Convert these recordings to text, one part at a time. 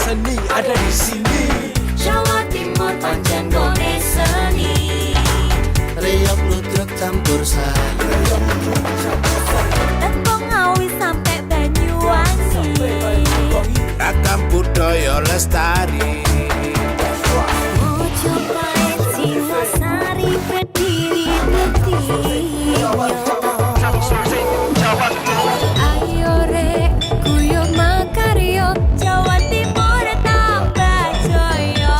seni ada di sini. Jawa Timur pancen gone seni. Riok ludruk campur sari. Tembung Ngawi sampai Banyuwangi. Ragam budaya lestari. Mojopahit Singosari berdiri berdiri. Ayo rek guyub makaryo Jawa Timur tambah jaya.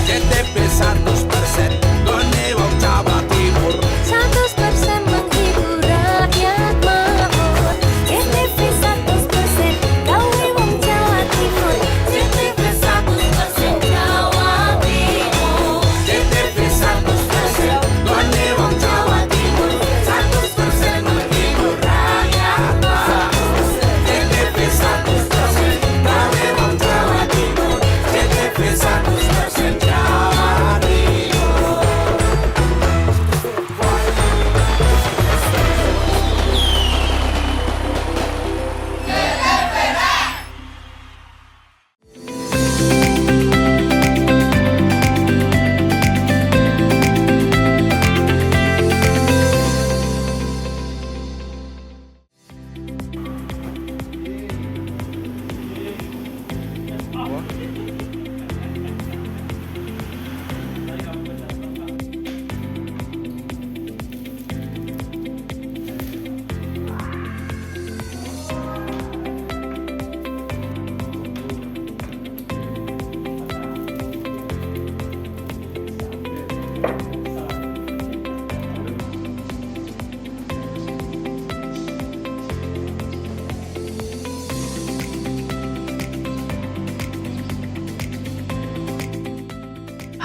JTP 100% gone wong Jawa Timur. 100% menghibur rakyat makmur. JTV 100% gawe wong Jawa Timur. JTV 100% Jawa Timur. JTP 100% gone wong Jawa Timur. 100% menghibur rakyat makmur. JTP 100% gawe wong Jawa Timur. JTP 100% Jawa Timur.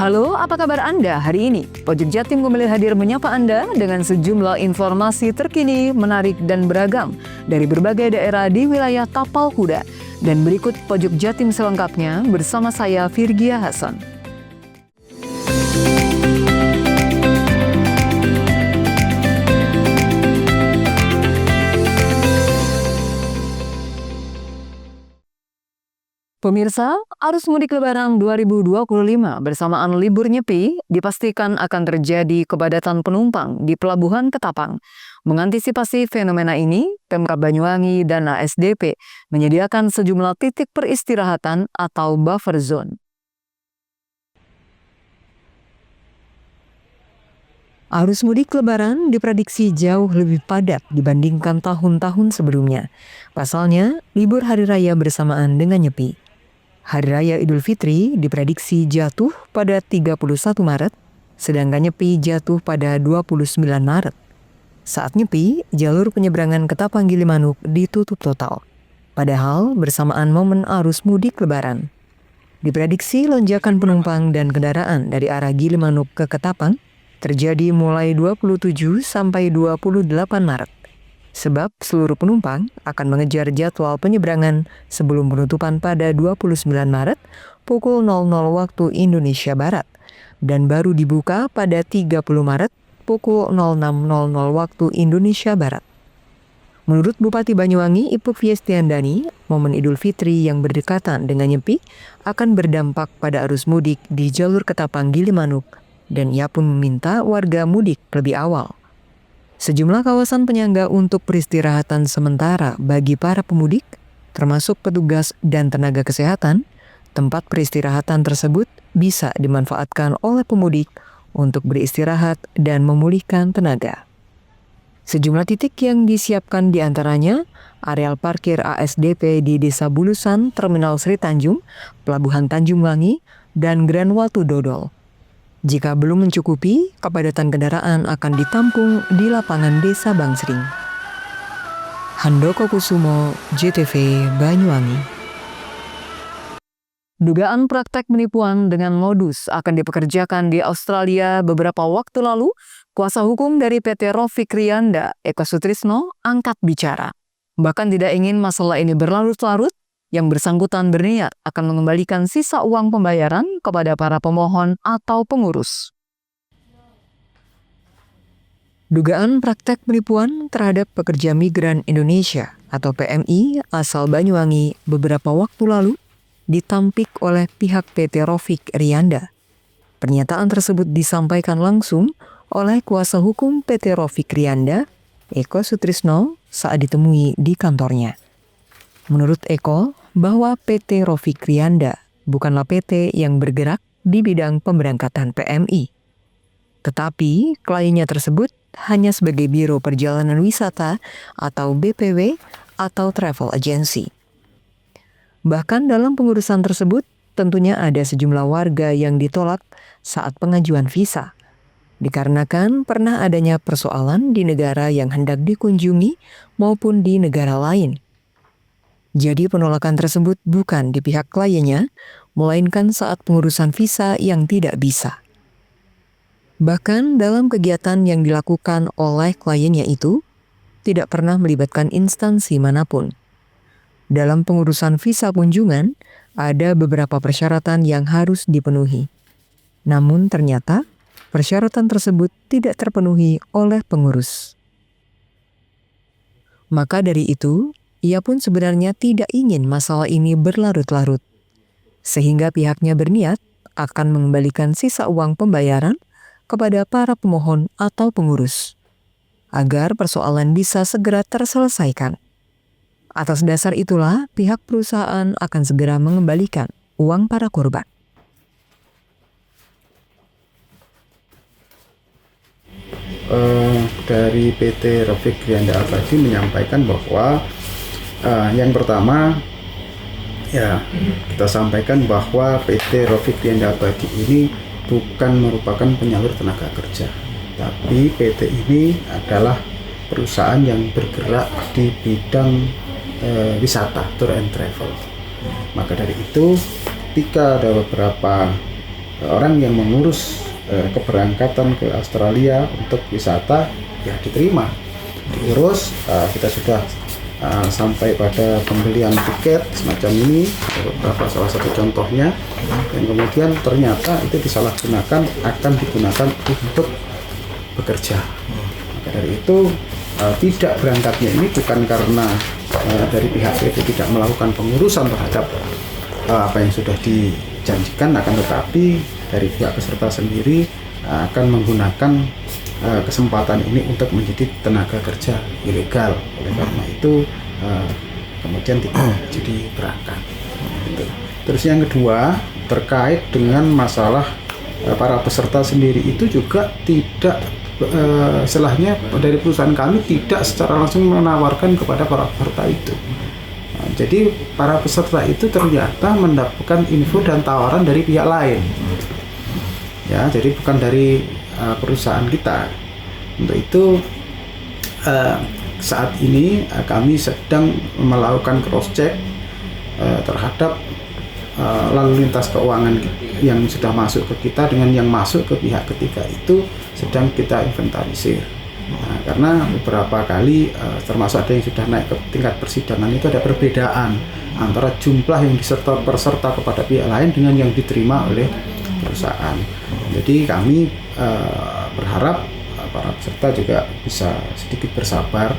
Halo, apa kabar Anda hari ini? Pojok Jatim kembali hadir menyapa Anda dengan sejumlah informasi terkini, menarik dan beragam dari berbagai daerah di wilayah Tapal Kuda. Dan berikut Pojok Jatim selengkapnya bersama saya Virgia Hasan. Pemirsa, arus mudik Lebaran 2025 bersamaan libur Nyepi dipastikan akan terjadi kepadatan penumpang di Pelabuhan Ketapang. Mengantisipasi fenomena ini, Pemkab Banyuwangi dan ASDP menyediakan sejumlah titik peristirahatan atau buffer zone. Arus mudik Lebaran diprediksi jauh lebih padat dibandingkan tahun-tahun sebelumnya. Pasalnya, libur Hari Raya bersamaan dengan Nyepi. Hari Raya Idul Fitri diprediksi jatuh pada 31 Maret, sedangkan Nyepi jatuh pada 29 Maret. Saat Nyepi, jalur penyeberangan Ketapang Gilimanuk ditutup total. Padahal bersamaan momen arus mudik Lebaran. Diprediksi lonjakan penumpang dan kendaraan dari arah Gilimanuk ke Ketapang terjadi mulai 27 sampai 28 Maret. Sebab seluruh penumpang akan mengejar jadwal penyeberangan sebelum penutupan pada 29 Maret pukul 00 waktu Indonesia Barat dan baru dibuka pada 30 Maret pukul 06.00 waktu Indonesia Barat. Menurut Bupati Banyuwangi Ipuk Fiestiandani, momen Idul Fitri yang berdekatan dengan Nyepi akan berdampak pada arus mudik di jalur Ketapang Gilimanuk dan ia pun meminta warga mudik lebih awal. Sejumlah kawasan penyangga untuk peristirahatan sementara bagi para pemudik, termasuk petugas dan tenaga kesehatan, tempat peristirahatan tersebut bisa dimanfaatkan oleh pemudik untuk beristirahat dan memulihkan tenaga. Sejumlah titik yang disiapkan diantaranya areal parkir ASDP di Desa Bulusan, Terminal Sri Tanjung, Pelabuhan Tanjung Wangi, dan Grand Watu Dodol. Jika belum mencukupi, kepadatan kendaraan akan ditampung di lapangan Desa Bangsring. Handoko Kusumo, JTV Banyuwangi. Dugaan praktek penipuan dengan modus akan dipekerjakan di Australia beberapa waktu lalu, kuasa hukum dari PT Rofik Rianda, Eko Sutrisno, angkat bicara. Bahkan tidak ingin masalah ini berlarut-larut, yang bersangkutan berniat akan mengembalikan sisa uang pembayaran kepada para pemohon atau pengurus. Dugaan praktek penipuan terhadap pekerja migran Indonesia atau PMI asal Banyuwangi beberapa waktu lalu ditampik oleh pihak PT Rofik Rianda. Pernyataan tersebut disampaikan langsung oleh kuasa hukum PT Rofik Rianda, Eko Sutrisno, saat ditemui di kantornya. Menurut Eko, bahwa PT Rofik Rianda bukanlah PT yang bergerak di bidang pemberangkatan PMI. Tetapi kliennya tersebut hanya sebagai Biro Perjalanan Wisata atau BPW atau travel agency. Bahkan dalam pengurusan tersebut tentunya ada sejumlah warga yang ditolak saat pengajuan visa, dikarenakan pernah adanya persoalan di negara yang hendak dikunjungi maupun di negara lain. Jadi penolakan tersebut bukan di pihak kliennya, melainkan saat pengurusan visa yang tidak bisa. Bahkan dalam kegiatan yang dilakukan oleh kliennya itu, tidak pernah melibatkan instansi manapun. Dalam pengurusan visa kunjungan, ada beberapa persyaratan yang harus dipenuhi. Namun ternyata, persyaratan tersebut tidak terpenuhi oleh pengurus. Maka dari itu, ia pun sebenarnya tidak ingin masalah ini berlarut-larut. Sehingga pihaknya berniat akan mengembalikan sisa uang pembayaran kepada para pemohon atau pengurus, agar persoalan bisa segera terselesaikan. Atas dasar itulah pihak perusahaan akan segera mengembalikan uang para korban. Dari PT Rofik Rianda Abadi menyampaikan bahwa yang pertama ya kita sampaikan bahwa PT Rofik Rianda Abadi ini bukan merupakan penyalur tenaga kerja, tapi PT ini adalah perusahaan yang bergerak di bidang wisata, tour and travel. Maka dari itu, ketika ada beberapa orang yang mengurus keberangkatan ke Australia untuk wisata, ya diterima, diurus. Kita sudah sampai pada pembelian tiket semacam ini, beberapa salah satu contohnya, dan kemudian ternyata itu disalahgunakan, akan digunakan untuk bekerja. Maka dari itu tidak berangkatnya ini bukan karena dari pihak PT tidak melakukan pengurusan terhadap apa yang sudah dijanjikan, akan tetapi dari pihak peserta sendiri akan menggunakan kesempatan ini untuk menjadi tenaga kerja ilegal. Oleh karena itu kemudian tidak jadi berangkat. Terus yang kedua, terkait dengan masalah para peserta sendiri itu juga tidak istilahnya dari perusahaan kami tidak secara langsung menawarkan kepada para peserta itu. Jadi para peserta itu ternyata mendapatkan info dan tawaran dari pihak lain. Ya, jadi bukan dari perusahaan kita. Untuk itu saat ini kami sedang melakukan cross check terhadap lalu lintas keuangan yang sudah masuk ke kita dengan yang masuk ke pihak ketiga itu sedang kita inventarisir. Nah, karena beberapa kali termasuk ada yang sudah naik ke tingkat persidangan itu ada perbedaan antara jumlah yang disertai peserta kepada pihak lain dengan yang diterima oleh perusahaan. Jadi kami berharap para peserta juga bisa sedikit bersabar.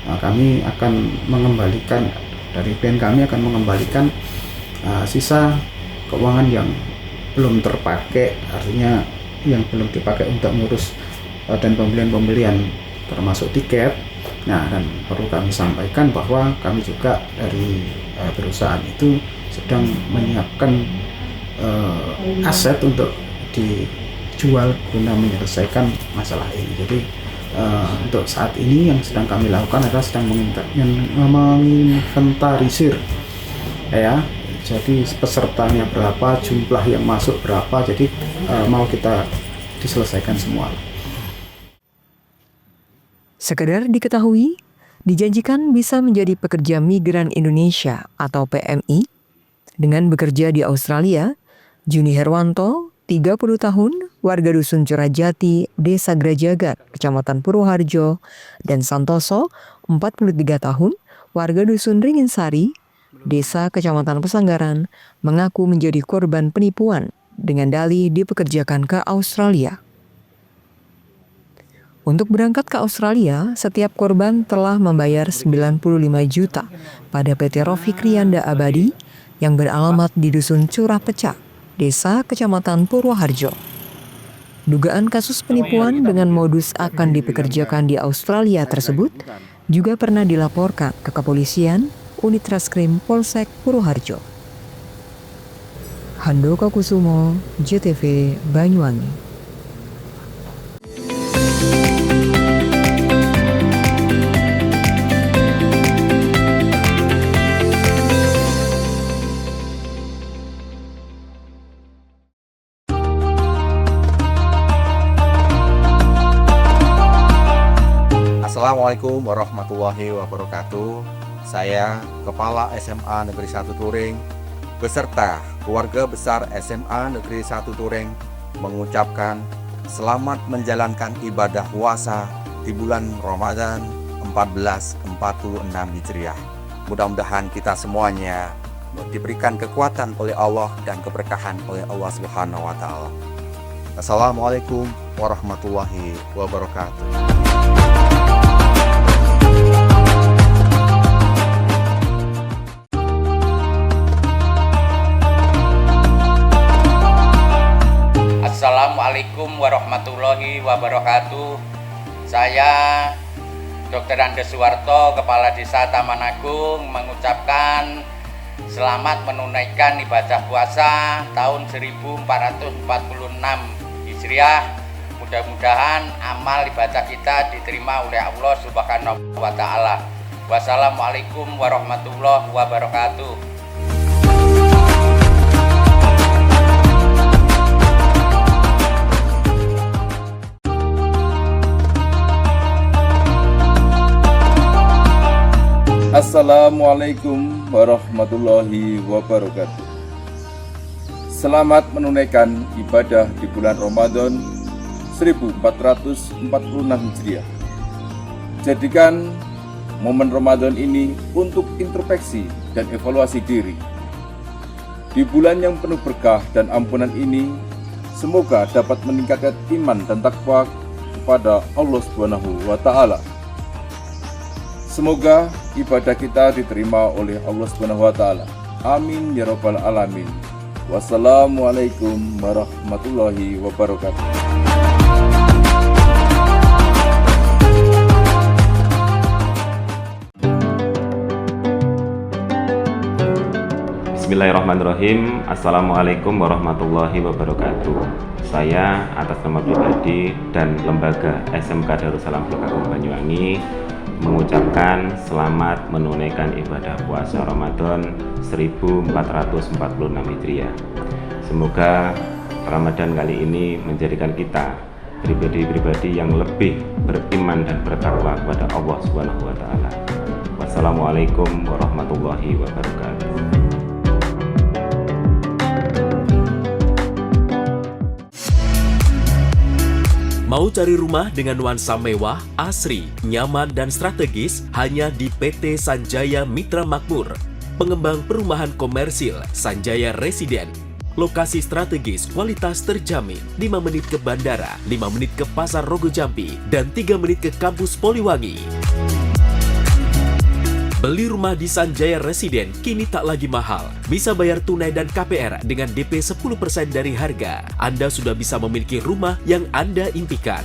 Nah, kami akan mengembalikan, dari BEN kami akan mengembalikan sisa keuangan yang belum terpakai, artinya yang belum dipakai untuk ngurus dan pembelian termasuk tiket. Nah, dan perlu kami sampaikan bahwa kami juga dari perusahaan itu sedang menyiapkan aset untuk dijual guna menyelesaikan masalah ini. Jadi untuk saat ini yang sedang kami lakukan adalah sedang menginventarisir, ya. Jadi pesertanya berapa, jumlah yang masuk berapa, jadi mau kita diselesaikan semua. Sekedar diketahui, dijanjikan bisa menjadi pekerja migran Indonesia atau PMI dengan bekerja di Australia. Juni Herwanto, 30 tahun, warga Dusun Curajati, Desa Grajagat, Kecamatan Purwoharjo, dan Santoso, 43 tahun, warga Dusun Ringinsari, Desa Kecamatan Pesanggaran, mengaku menjadi korban penipuan dengan dalih dipekerjakan ke Australia. Untuk berangkat ke Australia, setiap korban telah membayar 95 juta pada PT Rofik Rianda Abadi yang beralamat di Dusun Curah Pecah, Desa Kecamatan Purwoharjo. Dugaan kasus penipuan dengan modus akan dipekerjakan di Australia tersebut juga pernah dilaporkan ke kepolisian Unit Reskrim Polsek Purwoharjo. Handoko Kusumo, JTV Banyuwangi. Assalamualaikum warahmatullahi wabarakatuh. Saya Kepala SMA Negeri 1 Turing beserta keluarga besar SMA Negeri 1 Turing mengucapkan selamat menjalankan ibadah puasa di bulan Ramadan 1446 Hijriah. Mudah-mudahan kita semuanya diberikan kekuatan oleh Allah dan keberkahan oleh Allah Subhanahu wa taala. Assalamualaikum warahmatullahi wabarakatuh. Assalamualaikum warahmatullahi wabarakatuh. Saya Dr. Andes Suwarto, Kepala Desa Taman Agung, mengucapkan selamat menunaikan ibadah puasa tahun 1446 Hijriah. Mudah-mudahan amal ibadah kita diterima oleh Allah Subhanahu wa taala. Wassalamualaikum warahmatullahi wabarakatuh. Assalamualaikum warahmatullahi wabarakatuh. Selamat menunaikan ibadah di bulan Ramadan 1446 Hijriah. Jadikan momen Ramadan ini untuk introspeksi dan evaluasi diri. Di bulan yang penuh berkah dan ampunan ini, semoga dapat meningkatkan iman dan takwa kepada Allah Subhanahu wa taala. Semoga ibadah kita diterima oleh Allah Subhanahu wa taala. Amin ya rabbal alamin. Wassalamualaikum warahmatullahi wabarakatuh. Bismillahirrahmanirrahim. Assalamualaikum warahmatullahi wabarakatuh. Saya atas nama pribadi dan lembaga SMK Darussalam Blok Agung Banyuwangi mengucapkan selamat menunaikan ibadah puasa Ramadan 1446 Hijriah. Semoga Ramadan kali ini menjadikan kita pribadi-pribadi yang lebih beriman dan bertakwa kepada Allah Subhanahu wa taala. Wassalamualaikum warahmatullahi wabarakatuh. Mau cari rumah dengan nuansa mewah, asri, nyaman, dan strategis hanya di PT Sanjaya Mitra Makmur. Pengembang perumahan komersil Sanjaya Residen. Lokasi strategis, kualitas terjamin. 5 menit ke bandara, 5 menit ke Pasar Rogo Jambi, dan 3 menit ke kampus Poliwangi. Beli rumah di Sanjaya Residen kini tak lagi mahal. Bisa bayar tunai dan KPR dengan DP 10% dari harga. Anda sudah bisa memiliki rumah yang Anda impikan.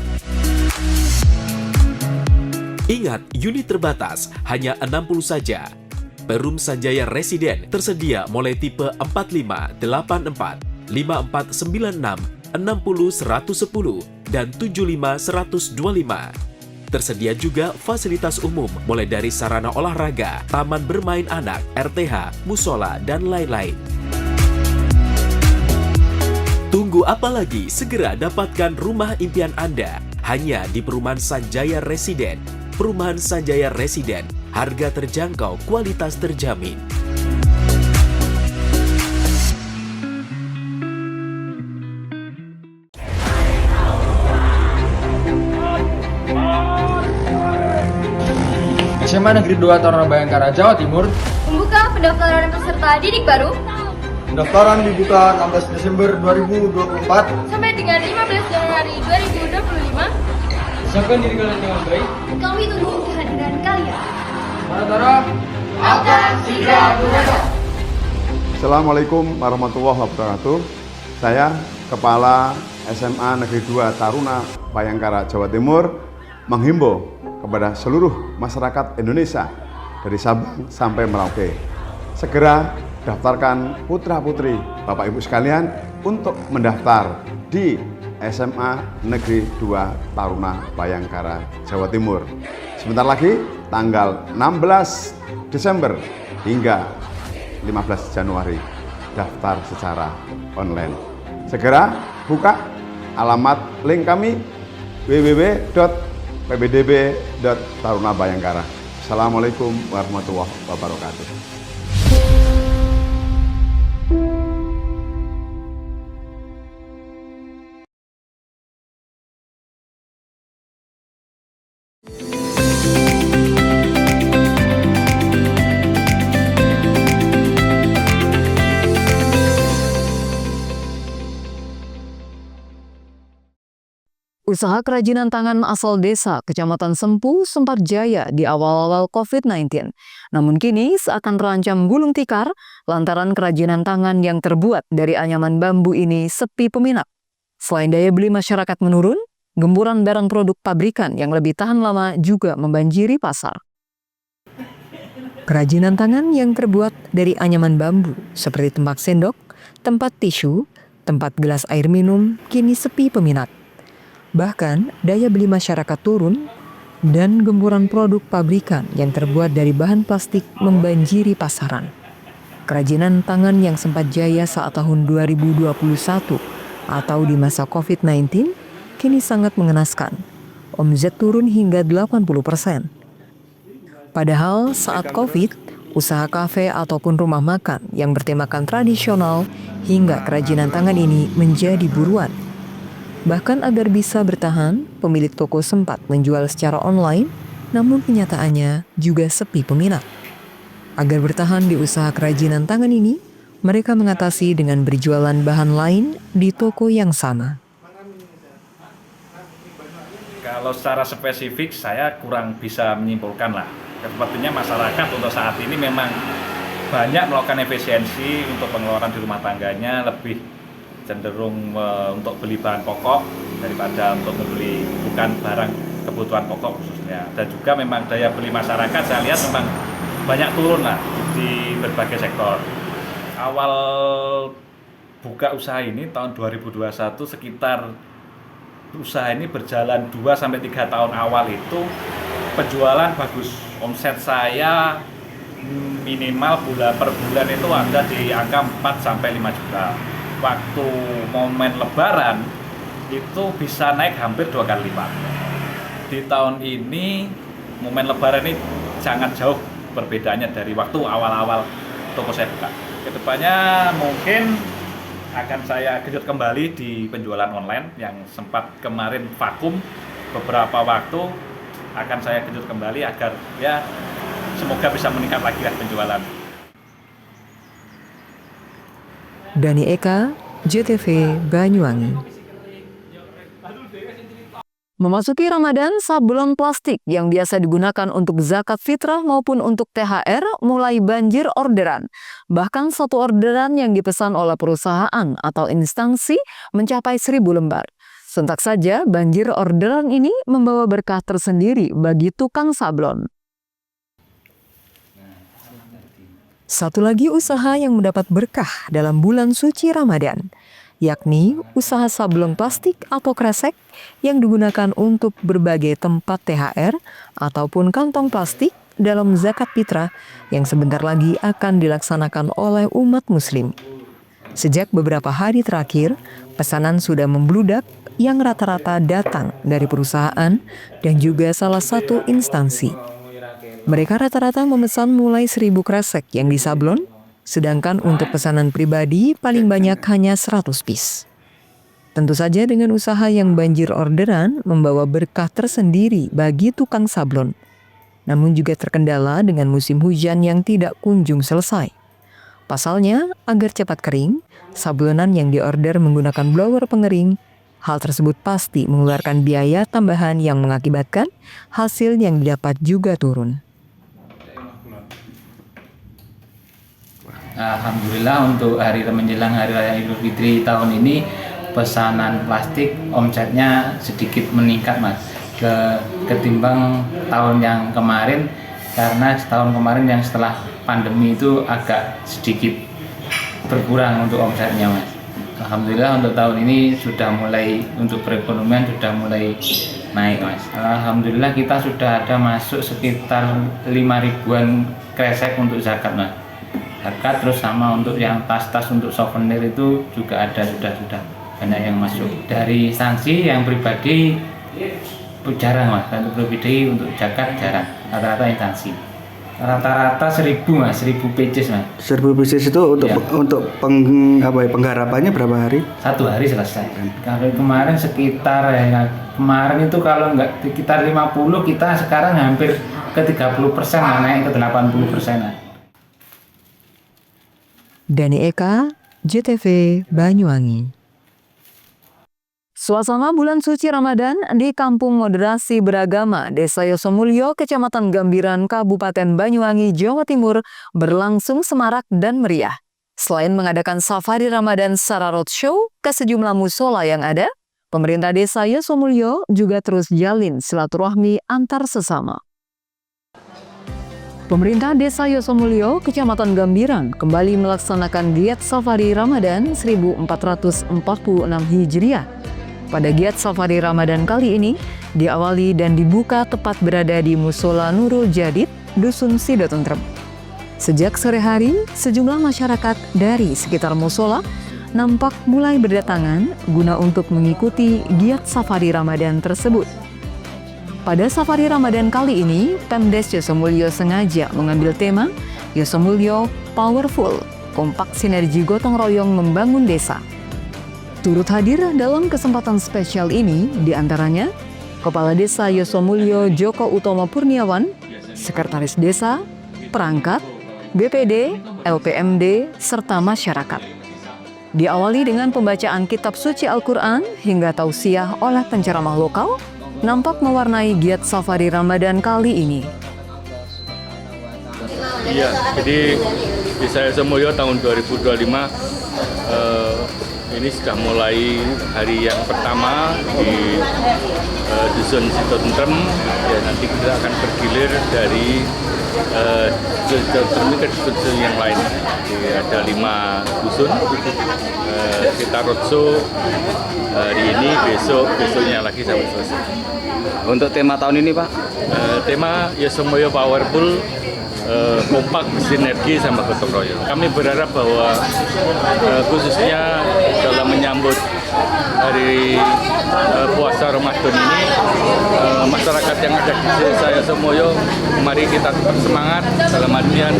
Ingat, unit terbatas, hanya 60 saja. Perum Sanjaya Residen tersedia mulai tipe 45, 84, 5496, 60 110, dan 75 125. Tersedia juga fasilitas umum mulai dari sarana olahraga, taman bermain anak, RTH, musola, dan lain-lain. Tunggu apa lagi? Segera dapatkan rumah impian Anda hanya di Perumahan Sanjaya Residen. Perumahan Sanjaya Residen, harga terjangkau, kualitas terjamin. SMA Negeri 2 Taruna Bayangkara, Jawa Timur membuka pendaftaran peserta didik baru. Pendaftaran dibuka 16 Desember 2024 sampai dengan 15 Januari 2025. Siapkan diri kalian dengan baik. Kami tunggu kehadiran kalian. Para Tara, Akan segera berangkat. Assalamualaikum warahmatullahi wabarakatuh. Saya Kepala SMA Negeri 2 Taruna Bayangkara, Jawa Timur, menghimbau kepada seluruh masyarakat Indonesia dari Sabang sampai Merauke, segera daftarkan putra-putri Bapak Ibu sekalian untuk mendaftar di SMA Negeri 2 Taruna Bayangkara, Jawa Timur. Sebentar lagi tanggal 16 Desember hingga 15 Januari, daftar secara online. Segera buka alamat link kami www.pbdb.tarunabayangkara. Assalamualaikum warahmatullahi wabarakatuh. Usaha kerajinan tangan asal desa Kecamatan Sempu sempat jaya di awal-awal COVID-19. Namun kini seakan terancam gulung tikar lantaran kerajinan tangan yang terbuat dari anyaman bambu ini sepi peminat. Selain daya beli masyarakat menurun, gempuran barang produk pabrikan yang lebih tahan lama juga membanjiri pasar. Kerajinan tangan yang terbuat dari anyaman bambu seperti tempat sendok, tempat tisu, tempat gelas air minum kini sepi peminat. Bahkan, daya beli masyarakat turun dan gempuran produk pabrikan yang terbuat dari bahan plastik membanjiri pasaran. Kerajinan tangan yang sempat jaya saat tahun 2021 atau di masa COVID-19 kini sangat mengenaskan. Omset turun hingga 80%. Padahal saat COVID, usaha kafe ataupun rumah makan yang bertemakan tradisional hingga kerajinan tangan ini menjadi buruan. Bahkan agar bisa bertahan, pemilik toko sempat menjual secara online, namun kenyataannya juga sepi peminat. Agar bertahan di usaha kerajinan tangan ini, mereka mengatasi dengan berjualan bahan lain di toko yang sama. Kalau secara spesifik saya kurang bisa menyimpulkan lah. Sepertinya masyarakat untuk saat ini memang banyak melakukan efisiensi untuk pengeluaran di rumah tangganya, lebih cenderung untuk beli bahan pokok daripada untuk membeli bukan barang kebutuhan pokok khususnya. Dan juga memang daya beli masyarakat saya lihat memang banyak turun lah di berbagai sektor. Awal buka usaha ini tahun 2021 sekitar usaha ini berjalan 2-3 tahun awal itu penjualan bagus. Omset saya minimal per bulan itu ada di angka 4-5 juta. Waktu momen lebaran itu bisa naik hampir 2 kali lipat. Di tahun ini momen lebaran ini sangat jauh perbedaannya dari waktu awal-awal toko saya buka. Kedepannya mungkin akan saya genjot kembali di penjualan online yang sempat kemarin vakum beberapa waktu, akan saya genjot kembali agar ya semoga bisa meningkat lagi lah penjualan. Dani Eka, JTV Banyuwangi. Memasuki Ramadan, sablon plastik yang biasa digunakan untuk zakat fitrah maupun untuk THR mulai banjir orderan. Bahkan satu orderan yang dipesan oleh perusahaan atau instansi mencapai 1.000 lembar. Sontak saja banjir orderan ini membawa berkah tersendiri bagi tukang sablon. Satu lagi usaha yang mendapat berkah dalam bulan suci Ramadan, yakni usaha sablon plastik atau kresek yang digunakan untuk berbagai tempat THR ataupun kantong plastik dalam zakat fitrah yang sebentar lagi akan dilaksanakan oleh umat muslim. Sejak beberapa hari terakhir, pesanan sudah membludak yang rata-rata datang dari perusahaan dan juga salah satu instansi. Mereka rata-rata memesan mulai 1.000 kresek yang disablon, sedangkan untuk pesanan pribadi paling banyak hanya 100 piece. Tentu saja dengan usaha yang banjir orderan membawa berkah tersendiri bagi tukang sablon. Namun juga terkendala dengan musim hujan yang tidak kunjung selesai. Pasalnya, agar cepat kering, sablonan yang diorder menggunakan blower pengering Hal tersebut pasti mengeluarkan biaya tambahan yang mengakibatkan hasil yang didapat juga turun. Alhamdulillah untuk menjelang Hari Raya Idul Fitri tahun ini pesanan plastik omsetnya sedikit meningkat Mas ketimbang tahun yang kemarin, karena tahun kemarin yang setelah pandemi itu agak sedikit berkurang untuk omsetnya Mas. Alhamdulillah untuk tahun ini sudah mulai, untuk perekonomian sudah mulai naik Mas. Alhamdulillah kita sudah ada masuk sekitar 5 ribuan kresek untuk zakat Mas. Zakat, terus sama untuk yang tas-tas untuk souvenir itu juga ada, sudah banyak yang masuk. Dari instansi yang pribadi jarang Mas, untuk pribadi untuk zakat jarang, rata-rata instansi. Rata-rata 1000 Mas, 1000 pieces Mas. 1000 pieces itu untuk penggarapannya berapa hari? 1 hari selesai. Kalau kemarin sekitar kemarin itu kalau nggak sekitar 50, kita sekarang hampir ke 30%, naik ke 80%. Dani Eka, JTV Banyuwangi. Suasana bulan suci Ramadan di Kampung Moderasi Beragama, Desa Yosomulyo, Kecamatan Gambiran, Kabupaten Banyuwangi, Jawa Timur berlangsung semarak dan meriah. Selain mengadakan safari Ramadan secara roadshow ke sejumlah musola yang ada, pemerintah Desa Yosomulyo juga terus jalin silaturahmi antar sesama. Pemerintah Desa Yosomulyo, Kecamatan Gambiran, kembali melaksanakan giat safari Ramadan 1446 Hijriah. Pada giat safari Ramadan kali ini, diawali dan dibuka tepat berada di Musola Nurul Jadid, Dusun Sidotentrem. Sejak sore hari, sejumlah masyarakat dari sekitar musola nampak mulai berdatangan guna untuk mengikuti giat safari Ramadan tersebut. Pada safari Ramadan kali ini, Pemdes Yosomulyo sengaja mengambil tema Yosomulyo Powerful, kompak sinergi gotong royong membangun desa. Turut hadir dalam kesempatan spesial ini diantaranya Kepala Desa Yosomulyo Joko Utomo Purniawan, Sekretaris Desa, Perangkat, BPD, LPMD, serta masyarakat. Diawali dengan pembacaan kitab suci Al-Quran hingga tausiah oleh penceramah lokal, nampak mewarnai giat safari Ramadan kali ini. Iya, jadi Desa Yosomulyo tahun 2025 ini sudah mulai hari yang pertama di Dusun Sidotentrem. Ya, nanti kita akan bergilir dari Sidotentrem ke dusun yang lain. Jadi ada 5 dusun. Kita roadshow hari ini, besoknya lagi sampai selesai. Untuk tema tahun ini Pak? Tema Yosomulyo Powerful, kompak, sinergi, sama gotong royong. Kami berharap bahwa khususnya dalam menyambut hari puasa Ramadan ini, masyarakat yang ada di Desa Yosomulyo, mari kita tetap semangat dalam artian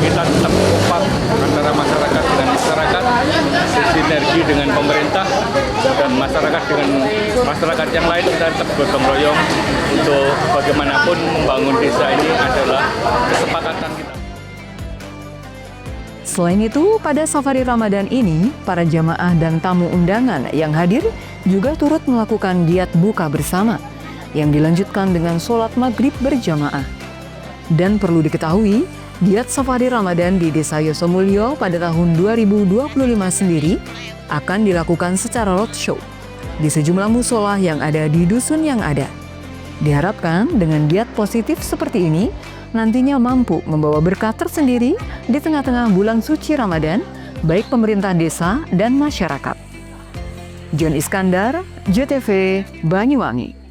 kita tetap kompak antara masyarakat dengan masyarakat, sinergi dengan pemerintah dan masyarakat dengan masyarakat yang lain, kita tetap gotong royong untuk bagaimanapun membangun desa ini adalah kesepakatan kita. Selain itu, pada safari Ramadan ini, para jamaah dan tamu undangan yang hadir juga turut melakukan giat buka bersama yang dilanjutkan dengan sholat maghrib berjamaah. Dan perlu diketahui, giat safari Ramadan di Desa Yosomulyo pada tahun 2025 sendiri akan dilakukan secara roadshow di sejumlah musola yang ada di dusun yang ada. Diharapkan dengan giat positif seperti ini, nantinya mampu membawa berkah tersendiri di tengah-tengah bulan suci Ramadan, baik pemerintah desa dan masyarakat. John Iskandar, JTV Banyuwangi.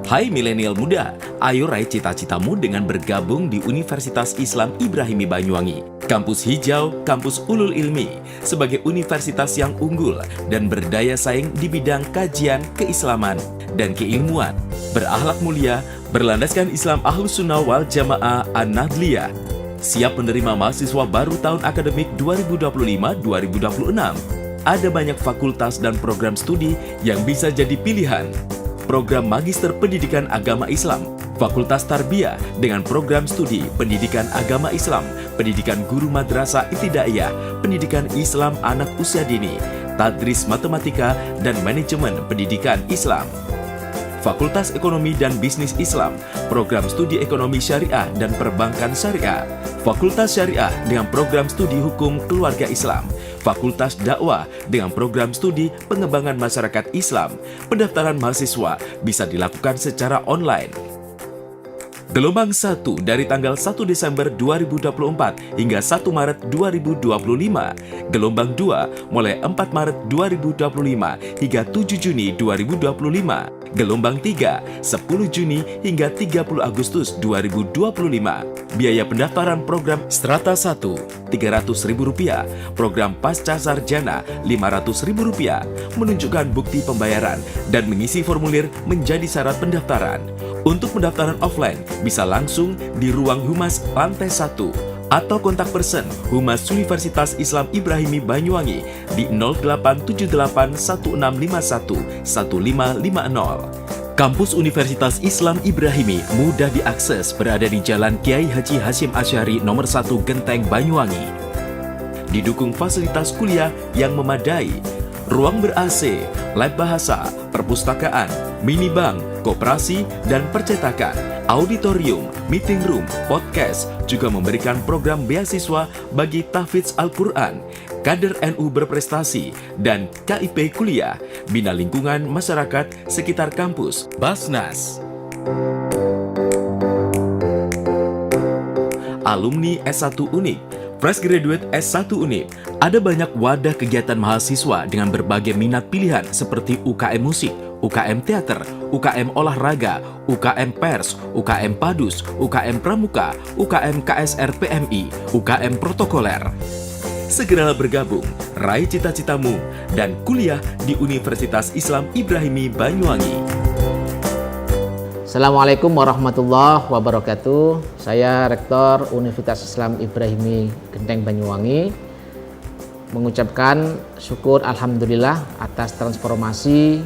Hai milenial muda, ayo raih cita-citamu dengan bergabung di Universitas Islam Ibrahimi Banyuwangi. Kampus hijau, kampus ulul ilmi, sebagai universitas yang unggul dan berdaya saing di bidang kajian, keislaman, dan keilmuan. Berakhlak mulia, berlandaskan Islam Ahlus Sunnah wal Jamaah An-Nahdliyah. Siap menerima mahasiswa baru tahun akademik 2025-2026. Ada banyak fakultas dan program studi yang bisa jadi pilihan. Program Magister Pendidikan Agama Islam, Fakultas Tarbiyah dengan program studi Pendidikan Agama Islam, Pendidikan Guru Madrasah Ibtidaiyah, Pendidikan Islam Anak Usia Dini, Tadris Matematika dan Manajemen Pendidikan Islam. Fakultas Ekonomi dan Bisnis Islam, program studi Ekonomi Syariah dan Perbankan Syariah, Fakultas Syariah dengan program studi Hukum Keluarga Islam, Fakultas Dakwah dengan program studi Pengembangan Masyarakat Islam. Pendaftaran mahasiswa bisa dilakukan secara online. Gelombang 1 dari tanggal 1 Desember 2024 hingga 1 Maret 2025. Gelombang 2 mulai 4 Maret 2025 hingga 7 Juni 2025. Gelombang 3, 10 Juni hingga 30 Agustus 2025. Biaya pendaftaran program Strata 1, Rp300.000. Program Pasca Sarjana, Rp500.000. Menunjukkan bukti pembayaran dan mengisi formulir menjadi syarat pendaftaran. Untuk pendaftaran offline, bisa langsung di Ruang Humas lantai 1 atau kontak person Humas Universitas Islam Ibrahimi Banyuwangi di 0878-1651-1550. Kampus Universitas Islam Ibrahimi mudah diakses, berada di Jalan Kiai Haji Hasyim Asy'ari nomor 1 Genteng Banyuwangi. Didukung fasilitas kuliah yang memadai, ruang ber-AC, lab bahasa, perpustakaan, minibank, koperasi, dan percetakan, auditorium, meeting room, podcast, juga memberikan program beasiswa bagi tahfidz Al-Quran, kader NU berprestasi, dan KIP kuliah, bina lingkungan masyarakat sekitar kampus, Basnas. Alumni S1 Unip, Fresh Graduate S1 Unip. Ada banyak wadah kegiatan mahasiswa dengan berbagai minat pilihan seperti UKM Musik, UKM Teater, UKM Olahraga, UKM Pers, UKM Padus, UKM Pramuka, UKM KSR PMI, UKM Protokoler. Segeralah bergabung, raih cita-citamu, dan kuliah di Universitas Islam Ibrahimi Banyuwangi. Assalamualaikum warahmatullahi wabarakatuh. Saya Rektor Universitas Islam Ibrahimi Genteng Banyuwangi mengucapkan syukur alhamdulillah atas transformasi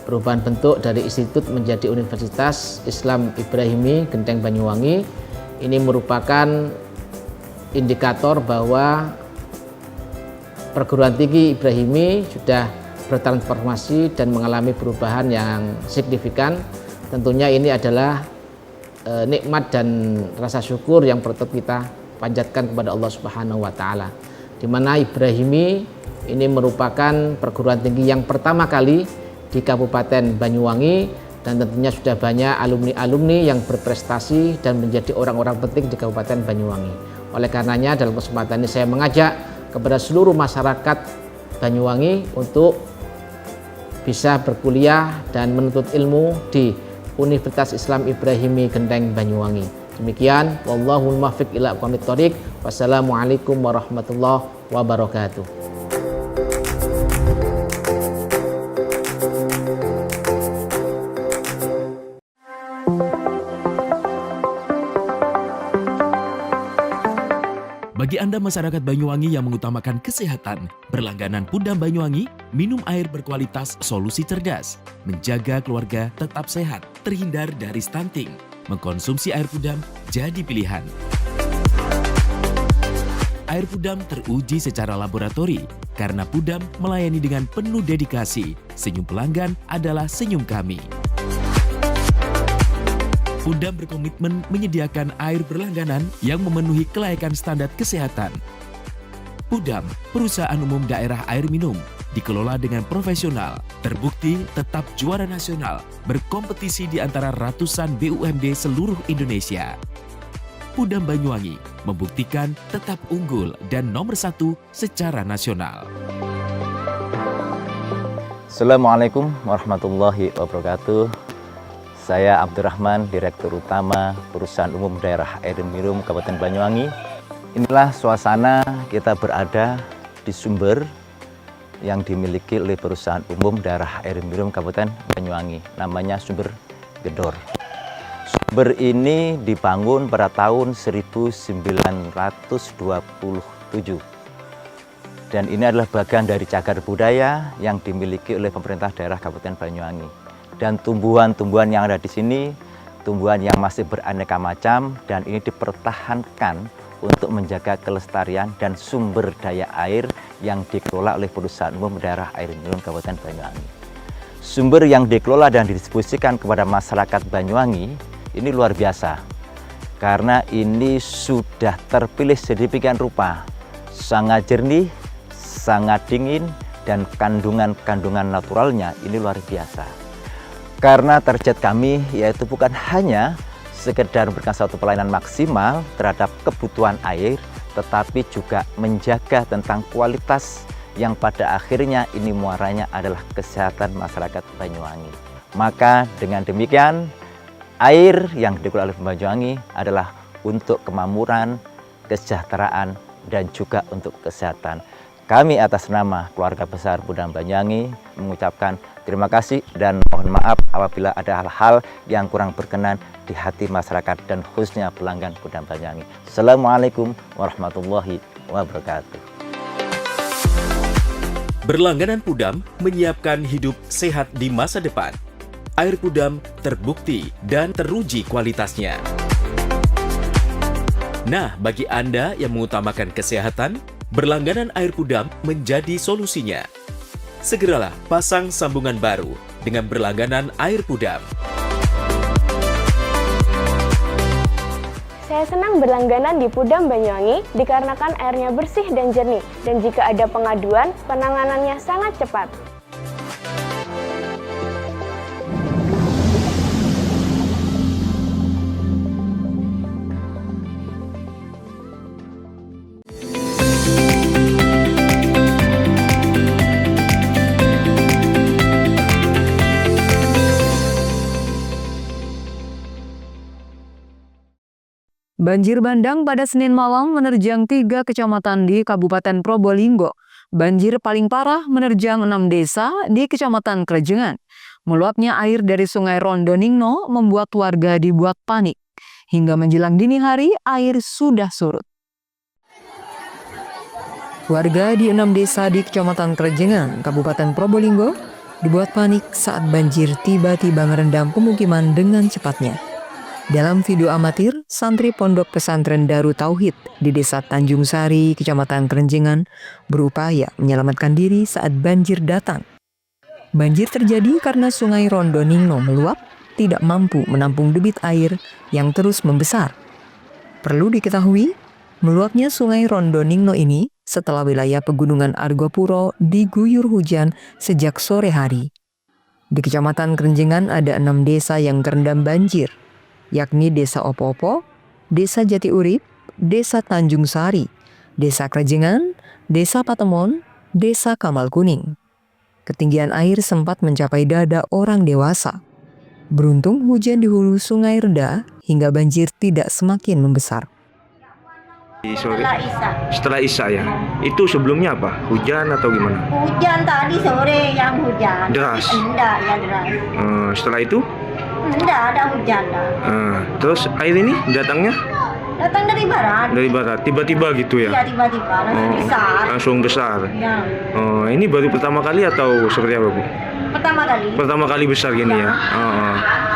perubahan bentuk dari institut menjadi Universitas Islam Ibrahimi Genteng Banyuwangi. Ini merupakan indikator bahwa perguruan tinggi Ibrahimi sudah bertransformasi dan mengalami perubahan yang signifikan. Tentunya ini adalah nikmat dan rasa syukur yang perlu kita panjatkan kepada Allah Subhanahu wa taala. Di mana Ibrahimi ini merupakan perguruan tinggi yang pertama kali di Kabupaten Banyuwangi, dan tentunya sudah banyak alumni-alumni yang berprestasi dan menjadi orang-orang penting di Kabupaten Banyuwangi. Oleh karenanya dalam kesempatan ini saya mengajak kepada seluruh masyarakat Banyuwangi untuk bisa berkuliah dan menuntut ilmu di Universitas Islam Ibrahimi Genteng Banyuwangi. Demikian, wallahul muwaffiq ila aqwamit thoriq. Wassalamualaikum warahmatullahi wabarakatuh. Bagi Anda masyarakat Banyuwangi yang mengutamakan kesehatan, berlangganan Pudam Banyuwangi, minum air berkualitas solusi cerdas, menjaga keluarga tetap sehat, terhindar dari stunting. Mengkonsumsi air Pudam jadi pilihan. Air Pudam teruji secara laboratori, karena Pudam melayani dengan penuh dedikasi. Senyum pelanggan adalah senyum kami. Pudam berkomitmen menyediakan air berlangganan yang memenuhi kelayakan standar kesehatan. Pudam, perusahaan umum daerah air minum, dikelola dengan profesional, terbukti tetap juara nasional, berkompetisi di antara ratusan BUMD seluruh Indonesia. Pudam Banyuwangi membuktikan tetap unggul dan nomor 1 secara nasional. Assalamualaikum warahmatullahi wabarakatuh. Saya Abdurrahman, Direktur Utama Perusahaan Umum Daerah Air Minum Kabupaten Banyuwangi. Inilah suasana kita berada di sumber yang dimiliki oleh Perusahaan Umum Daerah Air Minum Kabupaten Banyuwangi. Namanya Sumber Gedor. Sumber ini dibangun pada tahun 1927 dan ini adalah bagian dari cagar budaya yang dimiliki oleh pemerintah daerah Kabupaten Banyuwangi. Dan tumbuhan-tumbuhan yang ada di sini, tumbuhan yang masih beraneka macam dan ini dipertahankan untuk menjaga kelestarian dan sumber daya air yang dikelola oleh Perusahaan Umum Daerah Air Minum Kabupaten Banyuwangi. Sumber yang dikelola dan didistribusikan kepada masyarakat Banyuwangi ini luar biasa, karena ini sudah terpilih sedemikian rupa, sangat jernih, sangat dingin, dan kandungan-kandungan naturalnya ini luar biasa. Karena target kami yaitu bukan hanya sekedar memberikan suatu pelayanan maksimal terhadap kebutuhan air, tetapi juga menjaga tentang kualitas yang pada akhirnya ini muaranya adalah kesehatan masyarakat Banyuwangi. Maka dengan demikian, air yang dikelola oleh Banyuwangi adalah untuk kemakmuran, kesejahteraan, dan juga untuk kesehatan. Kami atas nama keluarga besar Pudam Banyuwangi mengucapkan terima kasih dan mohon maaf apabila ada hal-hal yang kurang berkenan di hati masyarakat dan khususnya pelanggan Pudam Banyuwangi. Assalamualaikum warahmatullahi wabarakatuh. Berlangganan Pudam menyiapkan hidup sehat di masa depan. Air Pudam terbukti dan teruji kualitasnya. Nah, bagi Anda yang mengutamakan kesehatan, berlangganan air Pudam menjadi solusinya. Segeralah pasang sambungan baru dengan berlangganan air Pudam. Saya senang berlangganan di Pudam Banyuwangi dikarenakan airnya bersih dan jernih, dan jika ada pengaduan, penanganannya sangat cepat. Banjir bandang pada Senin malam menerjang 3 kecamatan di Kabupaten Probolinggo. Banjir paling parah menerjang 6 desa di Kecamatan Krejengan. Meluapnya air dari Sungai Rondoningno membuat warga dibuat panik. Hingga menjelang dini hari, air sudah surut. Warga di 6 desa di Kecamatan Krejengan, Kabupaten Probolinggo, dibuat panik saat banjir tiba-tiba merendam pemukiman dengan cepatnya. Dalam video amatir, santri Pondok Pesantren Darut Tauhid di Desa Tanjung Sari, Kecamatan Krejengan, berupaya menyelamatkan diri saat banjir datang. Banjir terjadi karena Sungai Rondoningno meluap, tidak mampu menampung debit air yang terus membesar. Perlu diketahui, meluapnya Sungai Rondoningno ini setelah wilayah Pegunungan Argopuro diguyur hujan sejak sore hari. Di Kecamatan Krejengan ada 6 desa yang terendam banjir, yakni Desa Opo-Opo, Desa Jati Urip, Desa Tanjung Sari, Desa Krejengan, Desa Patemon, Desa Kamal Kuning. Ketinggian air sempat mencapai dada orang dewasa. Beruntung hujan di hulu sungai reda hingga banjir tidak semakin membesar. Setelah Isya ya. Itu sebelumnya apa? Hujan atau gimana? Hujan tadi sore yang hujan. Deras? Enggak, ya deras. Setelah itu? Enggak ada hujan. Terus air ini datangnya? Datang dari barat. Dari barat, tiba-tiba gitu ya? Iya, tiba-tiba, langsung besar. Langsung besar? Ya. Ini baru pertama kali atau seperti apa, Bu? Pertama kali. Pertama kali besar gini ya?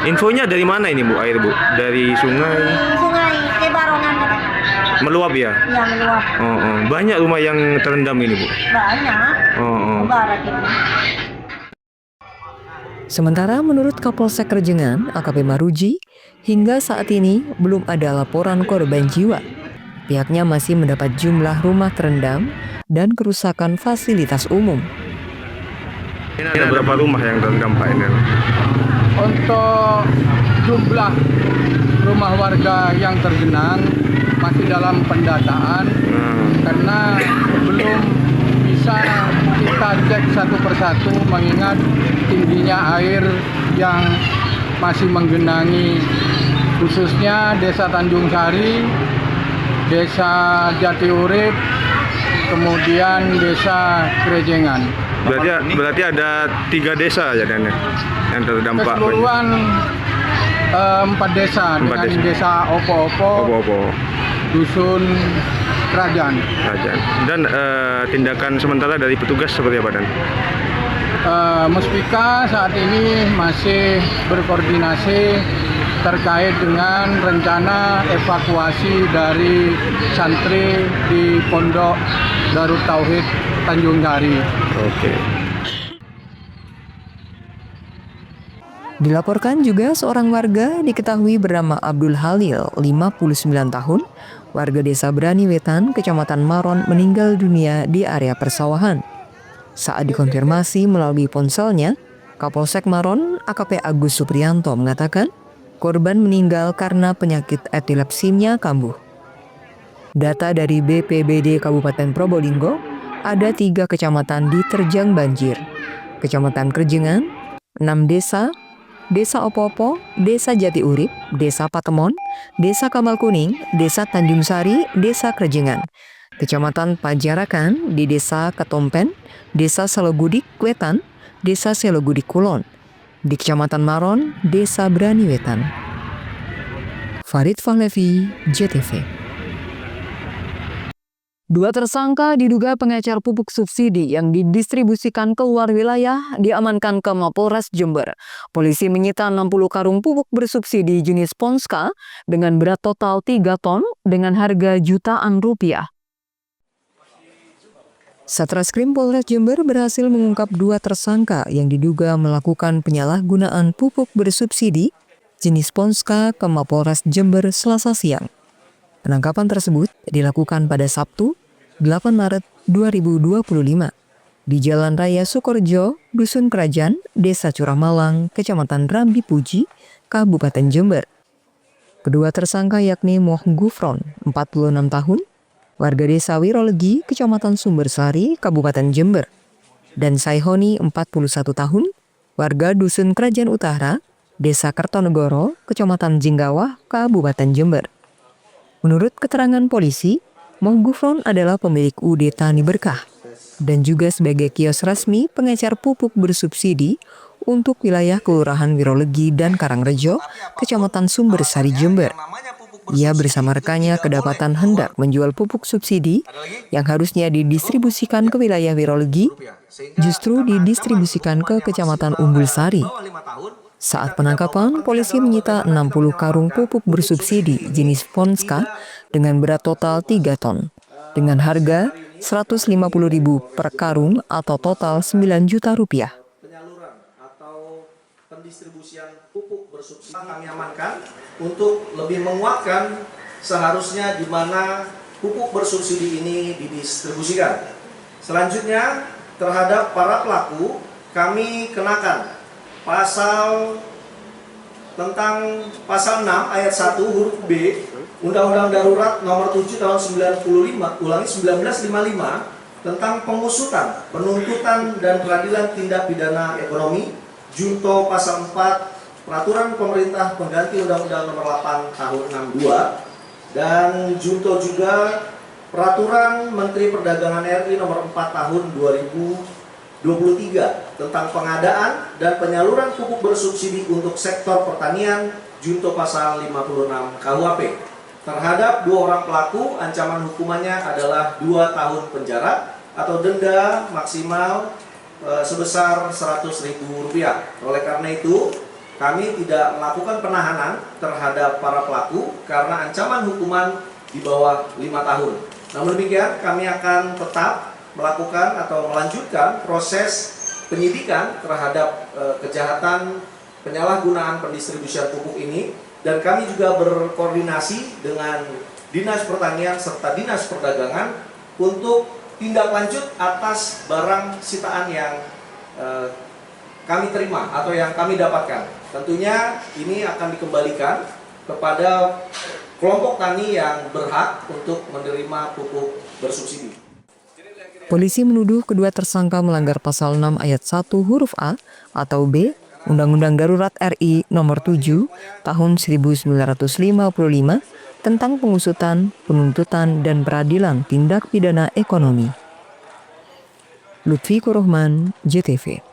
Infonya dari mana ini, Bu, air, Bu? Dari sungai? Sungai Kebarongan. Meluap ya? Iya, meluap. Banyak rumah yang terendam ini, Bu? Banyak. Barat ini. Sementara menurut Kapolsek Krejengan, AKP Maruji, hingga saat ini belum ada laporan korban jiwa. Pihaknya masih mendapat jumlah rumah terendam dan kerusakan fasilitas umum. Ini ada berapa rumah yang terendam, Pak? Ini? Untuk jumlah rumah warga yang tergenang masih dalam pendataan karena belum bisa kita cek satu persatu mengingat tingginya air yang masih menggenangi khususnya Desa Tanjung Sari, Desa Jati Urip, kemudian Desa Krejengan. Berarti ada 3 desa ya, Dan, yang terdampak. Keseluruhan 4 desa dengan desa Opo-Opo, dusun Kerajaan. Dan tindakan sementara dari petugas seperti apa, Dan? Muspika saat ini masih berkoordinasi terkait dengan rencana evakuasi dari santri di Pondok Darut Tauhid Tanjung Sari. Oke. Dilaporkan juga seorang warga diketahui bernama Abdul Halil, 59 tahun, warga desa Brani Wetan, Kecamatan Maron, meninggal dunia di area persawahan. Saat dikonfirmasi melalui ponselnya, Kapolsek Maron, AKP Agus Supriyanto mengatakan korban meninggal karena penyakit epilepsinya kambuh. Data dari BPBD Kabupaten Probolinggo, ada 3 kecamatan diterjang banjir. Kecamatan Kerjengan, 6 desa, Desa Opo-Opo, Desa Jati Urip, Desa Patemon, Desa Kamal Kuning, Desa Tanjung Sari, Desa Kerjengan. Kecamatan Pajarakan di Desa Ketompen, Desa Selogudik Wetan, Desa Selogudik Kulon. Di Kecamatan Maron, Desa Brani Wetan. Farid Fahlevi, JTV. 2 tersangka diduga pengecer pupuk subsidi yang didistribusikan keluar wilayah diamankan ke Mapolres Jember. Polisi menyita 60 karung pupuk bersubsidi jenis Ponska dengan berat total 3 ton dengan harga jutaan rupiah. Satreskrim Polres Jember berhasil mengungkap 2 tersangka yang diduga melakukan penyalahgunaan pupuk bersubsidi jenis Ponska ke Mapolres Jember Selasa siang. Penangkapan tersebut dilakukan pada Sabtu, 8 Maret 2025 di Jalan Raya Sukorejo, Dusun Kerajaan, Desa Curah Malang, Kecamatan Rambi Puji, Kabupaten Jember. Kedua tersangka yakni Moh Gufron, 46 tahun, warga Desa Wirolegi, Kecamatan Sumbersari, Kabupaten Jember, dan Saihoni, 41 tahun, warga Dusun Kerajaan Utara, Desa Kertonegoro, Kecamatan Jinggawah, Kabupaten Jember. Menurut keterangan polisi, Moh Gufron adalah pemilik UD Tani Berkah dan juga sebagai kios resmi pengecer pupuk bersubsidi untuk wilayah Kelurahan Wirolegi dan Karangrejo, Kecamatan Sumbersari, Jember. Ia bersama rekannya kedapatan hendak menjual pupuk subsidi yang harusnya didistribusikan ke wilayah Wirolegi, justru didistribusikan ke Kecamatan Umbul Sari. Saat penangkapan, polisi menyita 60 karung pupuk bersubsidi jenis Ponska dengan berat total 3 ton, dengan harga Rp150.000 per karung atau total Rp9 juta. Penyaluran atau pendistribusian pupuk bersubsidi kami amankan untuk lebih menguatkan seharusnya di mana pupuk bersubsidi ini didistribusikan. Selanjutnya, terhadap para pelaku kami kenakan tentang pasal 6 ayat 1 huruf B Undang-Undang Darurat Nomor 7 Tahun 1955 tentang pengusutan, penuntutan dan peradilan tindak pidana ekonomi, junto pasal 4 Peraturan Pemerintah Pengganti Undang-Undang Nomor 8 Tahun 62, dan junto juga Peraturan Menteri Perdagangan RI Nomor 4 Tahun 2023 tentang pengadaan dan penyaluran pupuk bersubsidi untuk sektor pertanian, junto pasal 56 KUHP. Terhadap 2 orang pelaku, ancaman hukumannya adalah 2 tahun penjara atau denda maksimal sebesar Rp100.000. Oleh karena itu, kami tidak melakukan penahanan terhadap para pelaku karena ancaman hukuman di bawah 5 tahun. Namun demikian, kami akan tetap melakukan atau melanjutkan proses penyidikan terhadap kejahatan penyalahgunaan pendistribusian pupuk ini, dan kami juga berkoordinasi dengan Dinas Pertanian serta Dinas Perdagangan untuk tindak lanjut atas barang sitaan yang kami terima atau yang kami dapatkan. Tentunya ini akan dikembalikan kepada kelompok tani yang berhak untuk menerima pupuk bersubsidi. Polisi menuduh kedua tersangka melanggar pasal 6 ayat 1 huruf A atau B Undang-Undang Darurat RI Nomor 7 Tahun 1955 tentang pengusutan, penuntutan, dan peradilan tindak pidana ekonomi. Lutfi Kurohman, JTV.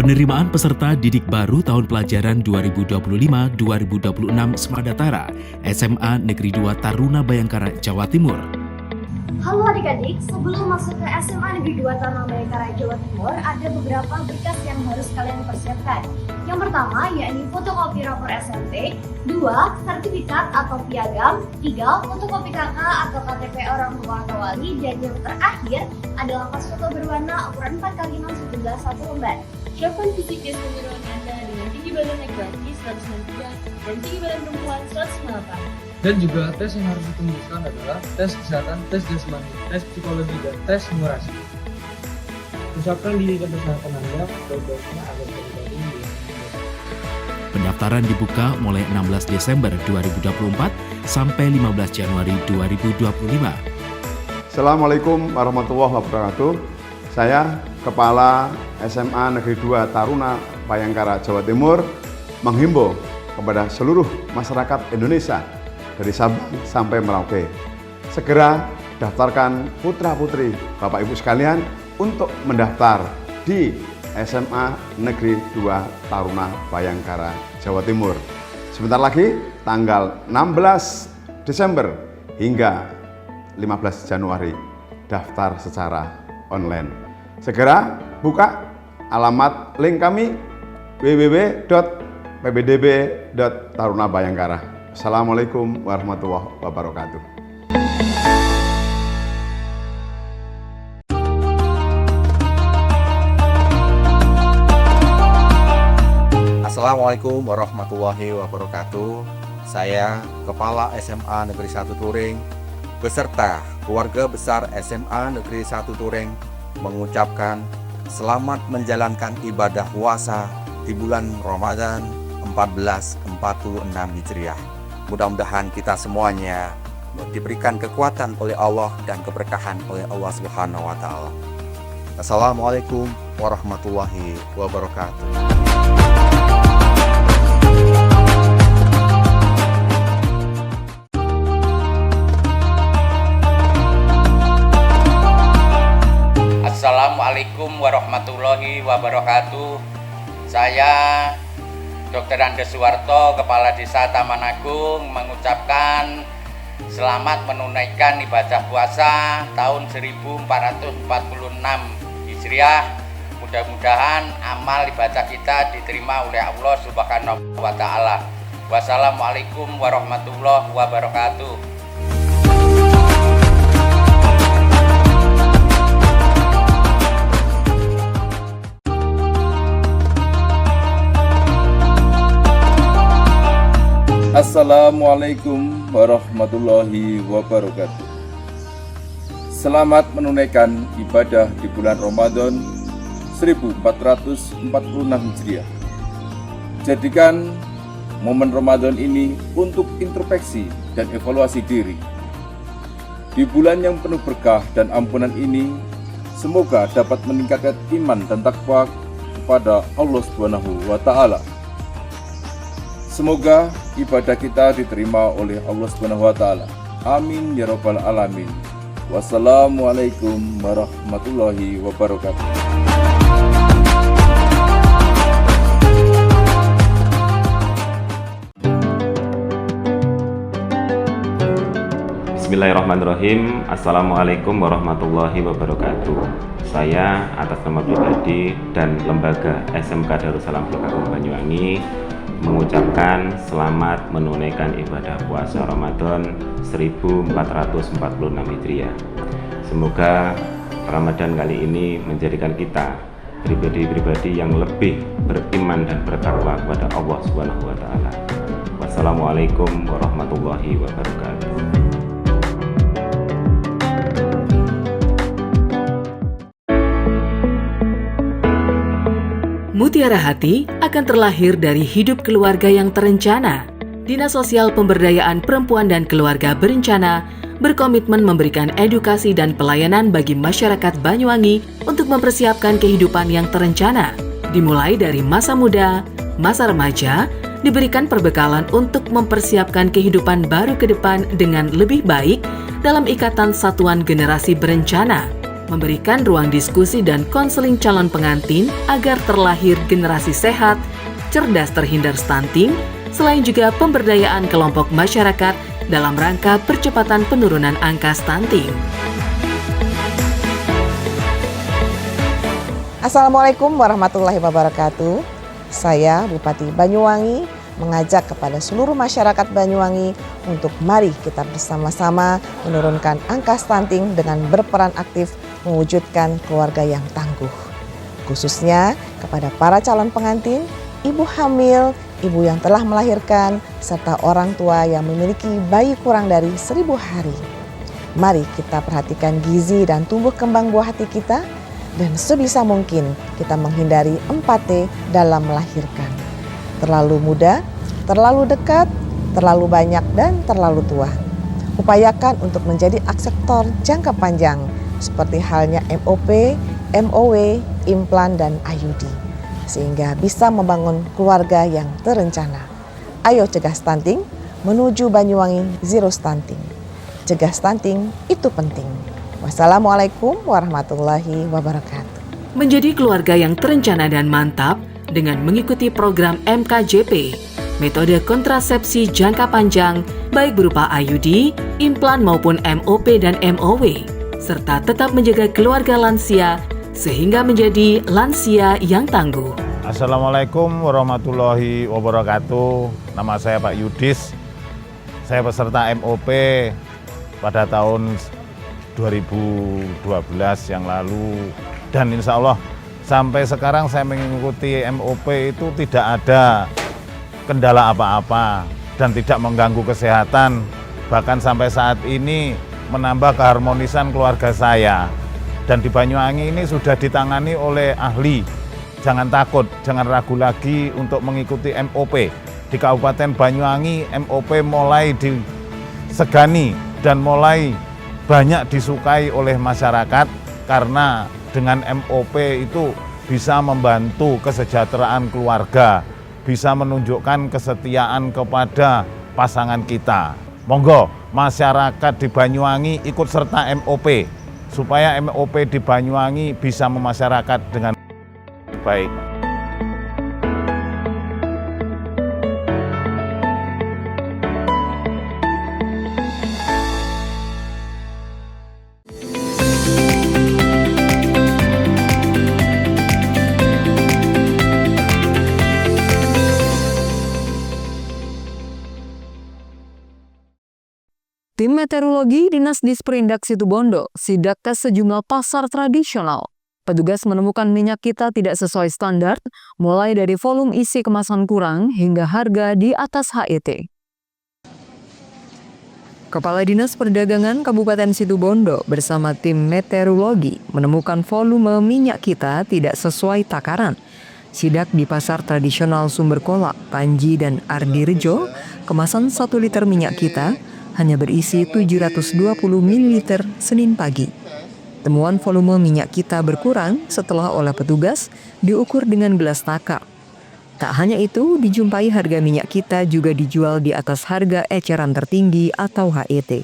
Penerimaan peserta didik baru tahun pelajaran 2025-2026 Semadatara SMA Negeri 2 Taruna Bayangkara, Jawa Timur. Halo adik-adik, sebelum masuk ke SMA Negeri 2 Taruna Bayangkara, Jawa Timur, ada beberapa berkas yang harus kalian persiapkan. Yang pertama, yakni fotokopi rapor SMP, 2. Sertifikat atau piagam, 3. Fotokopi KK atau KTP orang tua atau wali, dan yang terakhir adalah pas foto berwarna ukuran 4x6 sejumlah 1 lembar. Siapkan fisik dan kejuruan Anda dengan tinggi badan laki-laki 193 dan tinggi badan perempuan 198. Dan juga tes yang harus ditembuskan adalah tes kesehatan, tes jasmani, tes psikologi, dan tes numerasi. Usahakan diri kesehatan Anda baik-baiknya agar pribadi. Pendaftaran dibuka mulai 16 Desember 2024 sampai 15 Januari 2025. Assalamualaikum warahmatullahi wabarakatuh. Saya Kepala SMA Negeri 2 Taruna Bayangkara, Jawa Timur menghimbau kepada seluruh masyarakat Indonesia dari Sabang sampai Merauke, segera daftarkan putra-putri Bapak Ibu sekalian untuk mendaftar di SMA Negeri 2 Taruna Bayangkara, Jawa Timur. Sebentar lagi tanggal 16 Desember hingga 15 Januari daftar secara online. Segera buka alamat link kami www.pbdb.tarunabayangkara. Assalamualaikum warahmatullahi wabarakatuh. Assalamualaikum warahmatullahi wabarakatuh. Saya Kepala SMA Negeri 1 Turing beserta keluarga besar SMA Negeri 1 Turing mengucapkan selamat menjalankan ibadah puasa di bulan Ramadan 1446 Hijriah. Mudah-mudahan kita semuanya diberikan kekuatan oleh Allah dan keberkahan oleh Allah Subhanahu wa taala. Assalamualaikum warahmatullahi wabarakatuh. Assalamualaikum warahmatullahi wabarakatuh. Saya Dr. Andes Suwarto, Kepala Desa Taman Agung, mengucapkan selamat menunaikan ibadah puasa tahun 1446 Hijriah. Mudah-mudahan amal ibadah kita diterima oleh Allah Subhanahu wa taala. Wassalamualaikum warahmatullahi wabarakatuh. Assalamualaikum warahmatullahi wabarakatuh. Selamat menunaikan ibadah di bulan Ramadan 1446 Hijriah. Jadikan momen Ramadan ini untuk introspeksi dan evaluasi diri. Di bulan yang penuh berkah dan ampunan ini, semoga dapat meningkatkan iman dan takwa kepada Allah Subhanahu wa taala. Semoga ibadah kita diterima oleh Allah Subhanahu wa taala. Amin ya rabbal alamin. Wassalamualaikum warahmatullahi wabarakatuh. Bismillahirrahmanirrahim. Assalamualaikum warahmatullahi wabarakatuh. Saya atas nama pribadi dan lembaga SMK Darussalam Blok Agung Banyuwangi mengucapkan selamat menunaikan ibadah puasa Ramadan 1446 Hijriah. Semoga Ramadan kali ini menjadikan kita pribadi-pribadi yang lebih beriman dan bertakwa kepada Allah Subhanahu wa taala. Wassalamualaikum warahmatullahi wabarakatuh. Mutiara Hati akan terlahir dari hidup keluarga yang terencana. Dinas Sosial Pemberdayaan Perempuan dan Keluarga Berencana berkomitmen memberikan edukasi dan pelayanan bagi masyarakat Banyuwangi untuk mempersiapkan kehidupan yang terencana. Dimulai dari masa muda, masa remaja, diberikan perbekalan untuk mempersiapkan kehidupan baru ke depan dengan lebih baik dalam ikatan satuan generasi berencana. memberikan ruang diskusi dan konseling calon pengantin agar terlahir generasi sehat, cerdas terhindar stunting, selain juga pemberdayaan kelompok masyarakat dalam rangka percepatan penurunan angka stunting. Assalamualaikum warahmatullahi wabarakatuh. Saya Bupati Banyuwangi mengajak kepada seluruh masyarakat Banyuwangi untuk mari kita bersama-sama menurunkan angka stunting dengan berperan aktif mewujudkan keluarga yang tangguh. Khususnya kepada para calon pengantin, ibu hamil, ibu yang telah melahirkan, serta orang tua yang memiliki bayi kurang dari 1000 hari. Mari kita perhatikan gizi dan tumbuh kembang buah hati kita, dan sebisa mungkin kita menghindari 4T dalam melahirkan. Terlalu muda, terlalu dekat, terlalu banyak, dan terlalu tua. Upayakan untuk menjadi akseptor jangka panjang, seperti halnya MOP, MOW, implan, dan IUD, sehingga bisa membangun keluarga yang terencana. Ayo cegah stunting, menuju Banyuwangi Zero Stunting. Cegah stunting itu penting. Wassalamualaikum warahmatullahi wabarakatuh. Menjadi keluarga yang terencana dan mantap dengan mengikuti program MKJP, metode kontrasepsi jangka panjang, baik berupa IUD, implan maupun MOP dan MOW, serta tetap menjaga keluarga lansia sehingga menjadi lansia yang tangguh. Assalamualaikum warahmatullahi wabarakatuh. Nama saya Pak Yudis. Saya peserta MOP pada tahun 2012 yang lalu, dan insya Allah sampai sekarang saya mengikuti MOP itu tidak ada kendala apa-apa dan tidak mengganggu kesehatan, bahkan sampai saat ini menambah keharmonisan keluarga saya. Dan di Banyuwangi ini sudah ditangani oleh ahli. Jangan takut, jangan ragu lagi untuk mengikuti MOP. Di Kabupaten Banyuwangi MOP mulai disegani dan mulai banyak disukai oleh masyarakat, karena dengan MOP itu bisa membantu kesejahteraan keluarga, bisa menunjukkan kesetiaan kepada pasangan kita. Monggo masyarakat di Banyuwangi ikut serta MOP, supaya MOP di Banyuwangi bisa memasyarakat dengan baik. Tim meteorologi Dinas Disperindak Situbondo sidak ke sejumlah pasar tradisional. Petugas menemukan minyak kita tidak sesuai standar, mulai dari volume isi kemasan kurang hingga harga di atas HET. Kepala Dinas Perdagangan Kabupaten Situbondo bersama tim meteorologi menemukan volume minyak kita tidak sesuai takaran. Sidak di pasar tradisional Sumber Kolak, Panji, dan Ardirejo, kemasan 1 liter minyak kita hanya berisi 720 ml Senin pagi. Temuan volume minyak kita berkurang setelah oleh petugas diukur dengan gelas takar. Tak hanya itu, dijumpai harga minyak kita juga dijual di atas harga eceran tertinggi atau HET.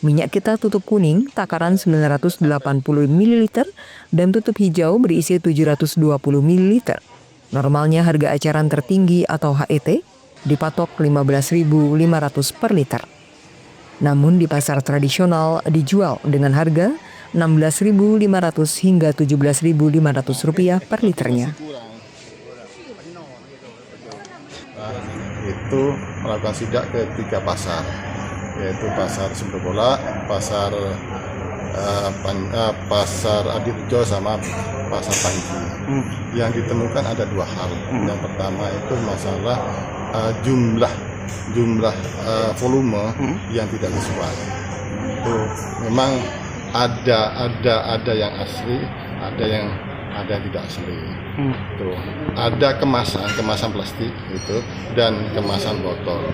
Minyak kita tutup kuning takaran 980 ml dan tutup hijau berisi 720 ml. Normalnya harga eceran tertinggi atau HET dipatok 15.500 per liter. Namun di pasar tradisional dijual dengan harga 16.500 hingga 17.500 rupiah per liternya. Itu melakukan sidak ke 3 pasar, yaitu pasar Sumber Kolak, pasar Ardirejo sama pasar Panji. Yang ditemukan ada 2 hal. Yang pertama itu masalah jumlah volume yang tidak sesuai. Itu memang ada yang asli, ada yang tidak asli. Tuh, ada kemasan plastik itu dan kemasan botol.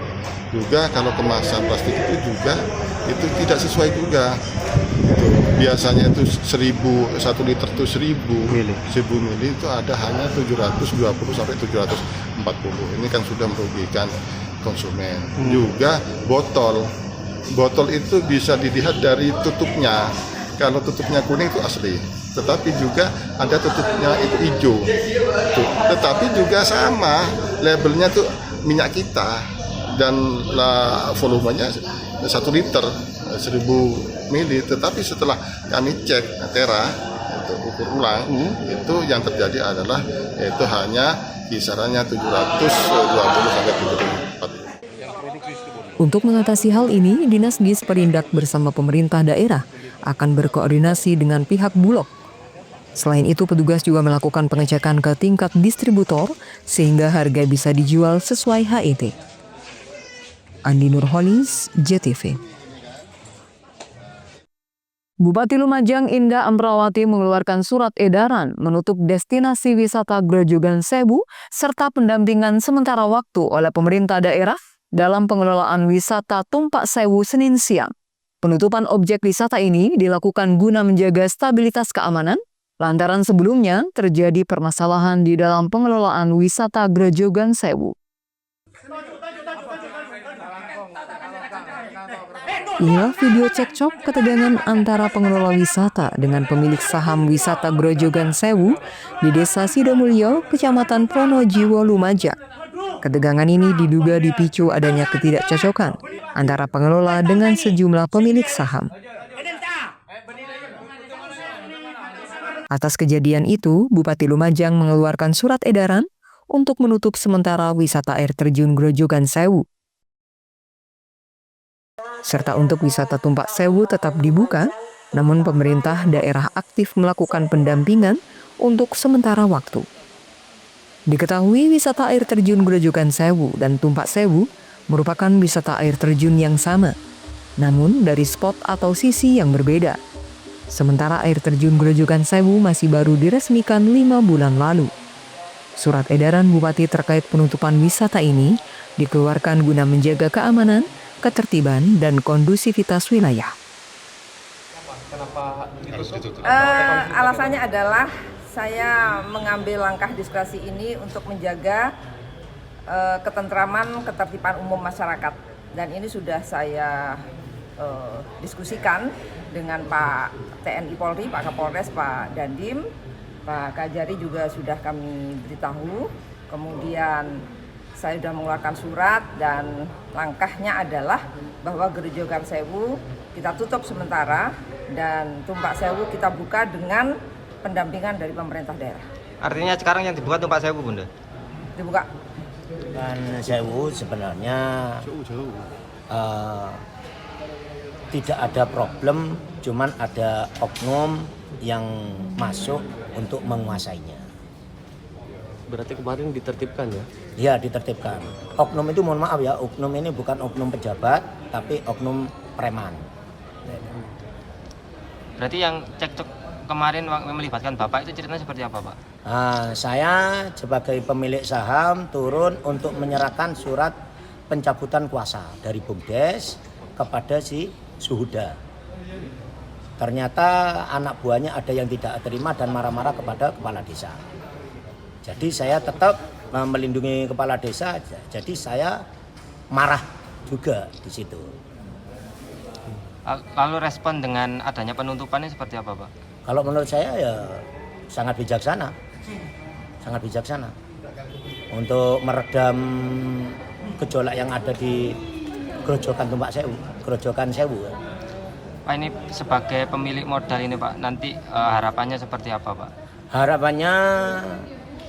Juga kalau kemasan plastik itu juga itu tidak sesuai juga. Itu biasanya itu 1 liter itu 1000 mili itu ada hanya 720 sampai 740. Ini kan sudah merugikan konsumen. Juga botol itu bisa dilihat dari tutupnya. kalau tutupnya kuning itu asli, tetapi juga ada tutupnya itu hijau. Tuh. Tetapi juga sama labelnya tuh minyak kita dan volumenya 1 liter 1000 mili. Tetapi setelah kami cek tera itu ukur ulang, itu yang terjadi adalah itu hanya kisarannya 720 sampai 740. Untuk mengatasi hal ini, Dinas Gizi Perindak bersama pemerintah daerah akan berkoordinasi dengan pihak Bulog. Selain itu, petugas juga melakukan pengecekan ke tingkat distributor sehingga harga bisa dijual sesuai HET. Andi Nurholis, JTV. Bupati Lumajang Indah Amrawati mengeluarkan surat edaran menutup destinasi wisata Grojogan Sewu serta pendampingan sementara waktu oleh pemerintah daerah dalam pengelolaan wisata Tumpak Sewu Senin siang. Penutupan objek wisata ini dilakukan guna menjaga stabilitas keamanan, lantaran sebelumnya terjadi permasalahan di dalam pengelolaan wisata Grojogan Sewu. Inilah video cekcok ketegangan antara pengelola wisata dengan pemilik saham wisata Grojogan Sewu di Desa Sidomulyo, Kecamatan Pronojiwo, Lumajang. Ketegangan ini diduga dipicu adanya ketidakcocokan antara pengelola dengan sejumlah pemilik saham. Atas kejadian itu, Bupati Lumajang mengeluarkan surat edaran untuk menutup sementara wisata air terjun Grojogan Sewu. Serta untuk wisata Tumpak Sewu tetap dibuka, namun pemerintah daerah aktif melakukan pendampingan untuk sementara waktu. Diketahui wisata air terjun Grojogan Sewu dan Tumpak Sewu merupakan wisata air terjun yang sama, namun dari spot atau sisi yang berbeda. Sementara air terjun Grojogan Sewu masih baru diresmikan 5 bulan lalu. Surat edaran Bupati terkait penutupan wisata ini dikeluarkan guna menjaga keamanan, ketertiban, dan kondusivitas wilayah. Alasannya adalah saya mengambil langkah diskresi ini untuk menjaga ketentraman, ketertiban umum masyarakat. Dan ini sudah saya diskusikan dengan Pak TNI Polri, Pak Kapolres, Pak Dandim, Pak Kajari juga sudah kami beritahu. Kemudian saya sudah mengeluarkan surat dan langkahnya adalah bahwa Grojogan Sewu kita tutup sementara dan Tumpak Sewu kita buka dengan pendampingan dari pemerintah daerah. Artinya sekarang yang dibuka Tumpak Sewu, Bunda? Dibuka. Dan Sewu sebenarnya tidak ada problem, cuman ada oknum yang masuk untuk menguasainya. Berarti kemarin ditertibkan ya? Ya, ditertibkan. Oknum itu mohon maaf ya, oknum ini bukan oknum pejabat, tapi oknum preman. Berarti yang cekcok kemarin melibatkan Bapak itu ceritanya seperti apa, Pak? Saya sebagai pemilik saham turun untuk menyerahkan surat pencabutan kuasa dari BUMDes kepada si Suhuda. Ternyata anak buahnya ada yang tidak terima dan marah-marah kepada kepala desa. Jadi saya tetap melindungi kepala desa, jadi saya marah juga di situ. Lalu respon dengan adanya penutupannya seperti apa, Pak? Kalau menurut saya ya sangat bijaksana, untuk meredam gejolak yang ada di Grojogan Sewu. Pak, ini sebagai pemilik modal ini, Pak, nanti harapannya seperti apa, Pak? Harapannya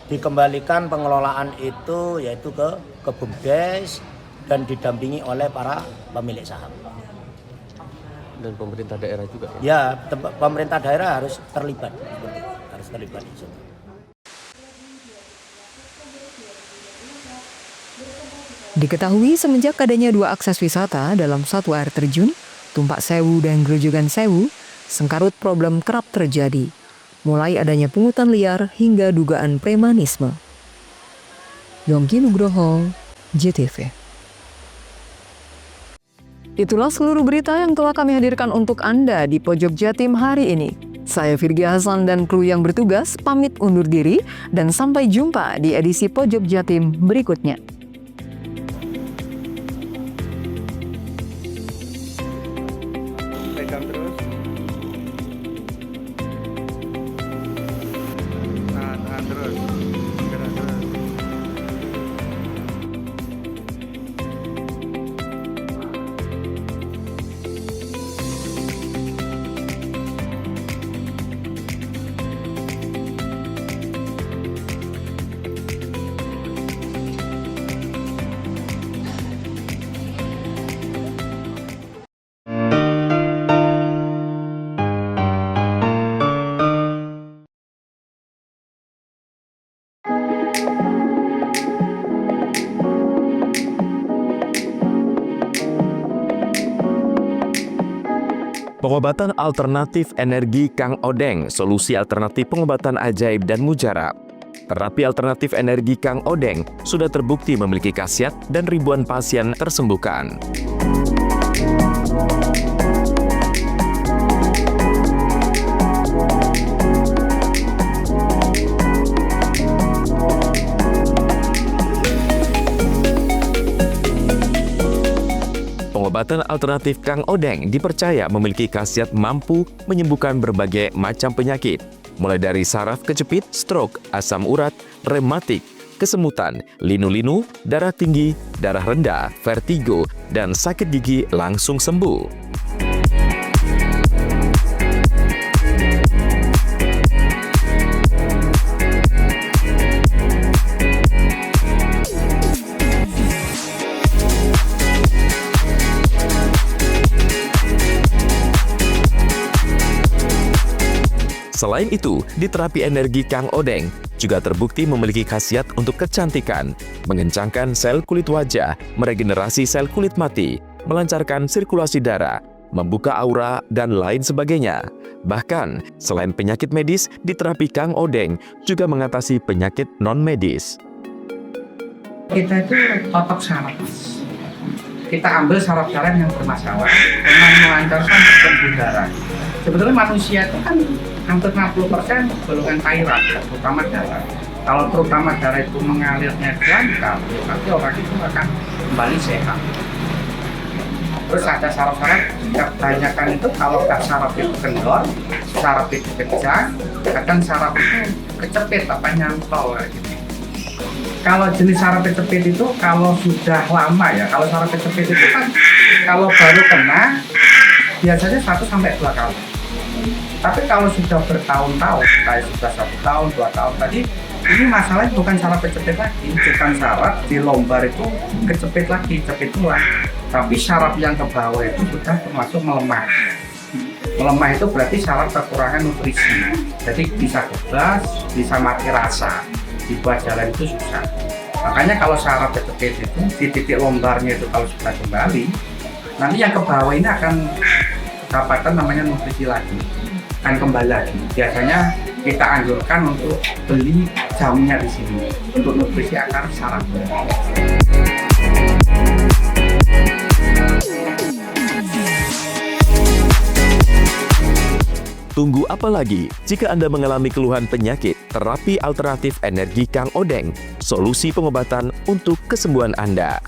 dikembalikan pengelolaan itu yaitu ke BUMDes dan didampingi oleh para pemilik saham. Dan pemerintah daerah juga ya? Ya, pemerintah daerah harus terlibat di situ. Diketahui semenjak adanya 2 akses wisata dalam satu air terjun, Tumpak Sewu dan Grojogan Sewu, sengkarut problem kerap terjadi, mulai adanya pungutan liar hingga dugaan premanisme. Yongki Nugroho, JTV. Itulah seluruh berita yang telah kami hadirkan untuk Anda di Pojok Jatim hari ini. Saya Virgi Hasan dan kru yang bertugas pamit undur diri dan sampai jumpa di edisi Pojok Jatim berikutnya. Pegang terus. Pengobatan alternatif energi Kang Odeng, solusi alternatif pengobatan ajaib dan mujarab. Terapi alternatif energi Kang Odeng sudah terbukti memiliki khasiat dan ribuan pasien tersembuhkan. Pengobatan alternatif Kang Odeng dipercaya memiliki khasiat mampu menyembuhkan berbagai macam penyakit, mulai dari saraf kejepit, stroke, asam urat, rematik, kesemutan, linu-linu, darah tinggi, darah rendah, vertigo, dan sakit gigi langsung sembuh. Selain itu, di terapi energi Kang Odeng juga terbukti memiliki khasiat untuk kecantikan, mengencangkan sel kulit wajah, meregenerasi sel kulit mati, melancarkan sirkulasi darah, membuka aura, dan lain sebagainya. Bahkan, selain penyakit medis, di terapi Kang Odeng juga mengatasi penyakit non-medis. Kita itu totok saraf. Kita ambil saraf-saraf yang bermasalah dengan melancarkan pembuluh darah. Sebetulnya manusia itu kan hampir 60% golongan cairan, terutama darah. Kalau terutama darah itu mengalirnya lancar, nanti orang itu akan kembali sehat. Terus ada saraf-saraf, kebanyakan itu kalau saraf itu kendor, saraf itu pecah, kadang saraf itu kecepit, nyantol gitu. Kalau jenis saraf kecepit itu kalau sudah lama ya, kalau saraf kecepit itu kan kalau baru kena biasanya 1-2 kali. Tapi kalau sudah bertahun-tahun, kayak sudah 1 tahun, 2 tahun tadi, ini masalahnya bukan saraf kecepit lagi, bukan saraf di lombar itu kecepit lagi, cepit tulang. Tapi saraf yang ke bawah itu sudah termasuk melemah. Melemah itu berarti saraf kekurangan nutrisi. Jadi bisa kebas, bisa mati rasa. Dibuat jalan itu susah. Makanya kalau saraf kecepit itu di titik lombarnya itu kalau sudah kembali, nanti yang ke bawah ini akan dapatkan namanya nutrisi lagi, akan kembali lagi. Biasanya kita anjurkan untuk beli jamnya di sini untuk nutrisi akar saraf. Tunggu apa lagi? Jika Anda mengalami keluhan penyakit, terapi alternatif energi Kang Odeng, solusi pengobatan untuk kesembuhan Anda.